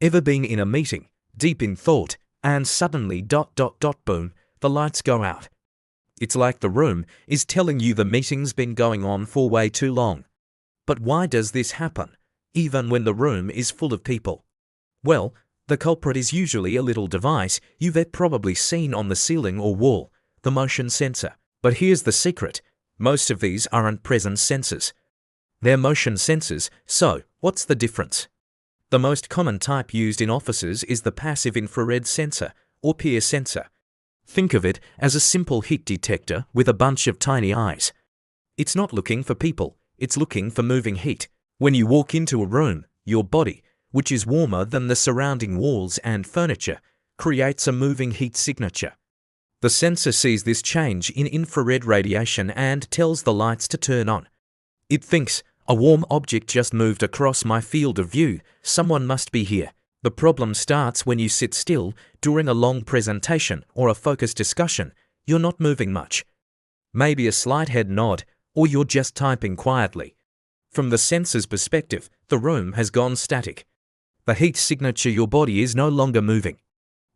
Ever been in a meeting, deep in thought, and suddenly boom, the lights go out? It's like the room is telling you the meeting's been going on for way too long. But why does this happen, even when the room is full of people? Well, the culprit is usually a little device you've probably seen on the ceiling or wall, the motion sensor. But here's the secret. Most of these aren't presence sensors. They're motion sensors, so what's the difference? The most common type used in offices is the passive infrared sensor, or PIR sensor. Think of it as a simple heat detector with a bunch of tiny eyes. It's not looking for people, it's looking for moving heat. When you walk into a room, your body, which is warmer than the surrounding walls and furniture, creates a moving heat signature. The sensor sees this change in infrared radiation and tells the lights to turn on. It thinks, a warm object just moved across my field of view, someone must be here. The problem starts when you sit still during a long presentation or a focused discussion. You're not moving much. Maybe a slight head nod, or you're just typing quietly. From the sensor's perspective, the room has gone static. The heat signature your body is no longer moving.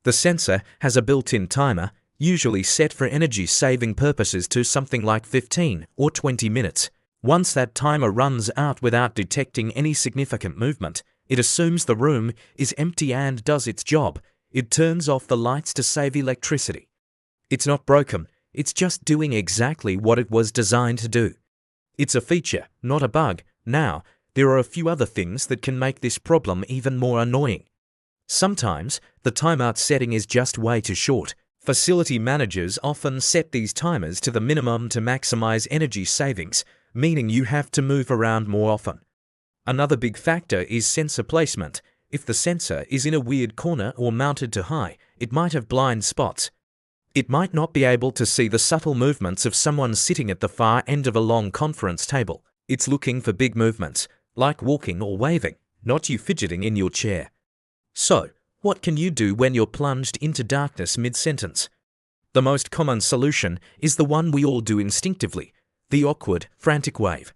The sensor has a built-in timer, usually set for energy-saving purposes to something like 15 or 20 minutes. Once that timer runs out without detecting any significant movement, it assumes the room is empty and does its job. It turns off the lights to save electricity. It's not broken, it's just doing exactly what it was designed to do. It's a feature, not a bug. Now, there are a few other things that can make this problem even more annoying. Sometimes, the timeout setting is just way too short. Facility managers often set these timers to the minimum to maximize energy savings, meaning you have to move around more often. Another big factor is sensor placement. If the sensor is in a weird corner or mounted too high, it might have blind spots. It might not be able to see the subtle movements of someone sitting at the far end of a long conference table. It's looking for big movements, like walking or waving, not you fidgeting in your chair. So, what can you do when you're plunged into darkness mid-sentence? The most common solution is the one we all do instinctively, the awkward, frantic wave.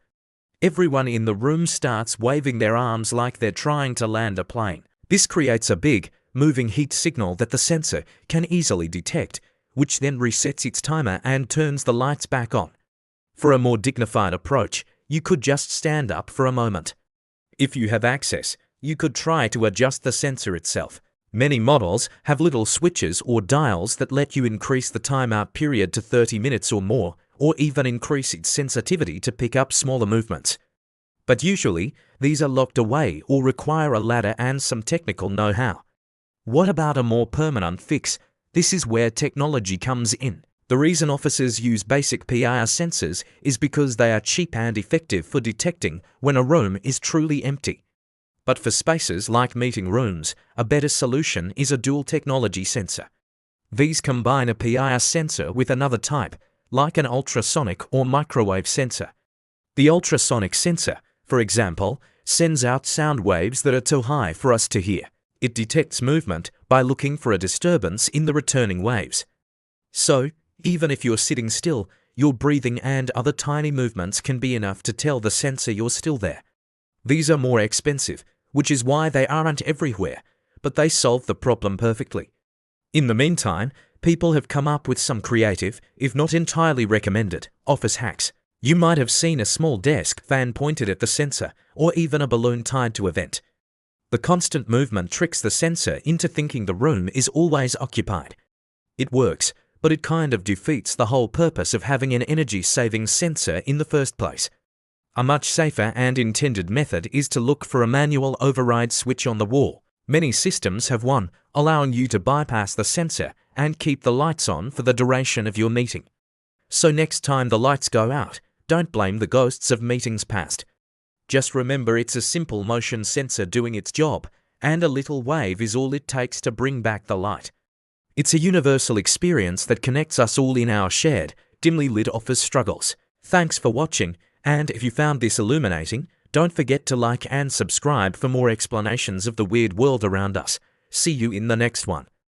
Everyone in the room starts waving their arms like they're trying to land a plane. This creates a big, moving heat signal that the sensor can easily detect, which then resets its timer and turns the lights back on. For a more dignified approach, you could just stand up for a moment. If you have access, you could try to adjust the sensor itself. Many models have little switches or dials that let you increase the timeout period to 30 minutes or more, or even increase its sensitivity to pick up smaller movements. But usually, these are locked away or require a ladder and some technical know-how. What about a more permanent fix? This is where technology comes in. The reason offices use basic PIR sensors is because they are cheap and effective for detecting when a room is truly empty. But for spaces like meeting rooms, a better solution is a dual technology sensor. These combine a PIR sensor with another type, like an ultrasonic or microwave sensor. The ultrasonic sensor, for example, sends out sound waves that are too high for us to hear. It detects movement by looking for a disturbance in the returning waves. So, even if you're sitting still, your breathing and other tiny movements can be enough to tell the sensor you're still there. These are more expensive, which is why they aren't everywhere, but they solve the problem perfectly. In the meantime, people have come up with some creative, if not entirely recommended, office hacks. You might have seen a small desk fan pointed at the sensor, or even a balloon tied to a vent. The constant movement tricks the sensor into thinking the room is always occupied. It works, but it kind of defeats the whole purpose of having an energy-saving sensor in the first place. A much safer and intended method is to look for a manual override switch on the wall. Many systems have one, allowing you to bypass the sensor and keep the lights on for the duration of your meeting. So next time the lights go out, don't blame the ghosts of meetings past. Just remember it's a simple motion sensor doing its job, and a little wave is all it takes to bring back the light. It's a universal experience that connects us all in our shared, dimly lit office struggles. Thanks for watching, and if you found this illuminating, don't forget to like and subscribe for more explanations of the weird world around us. See you in the next one.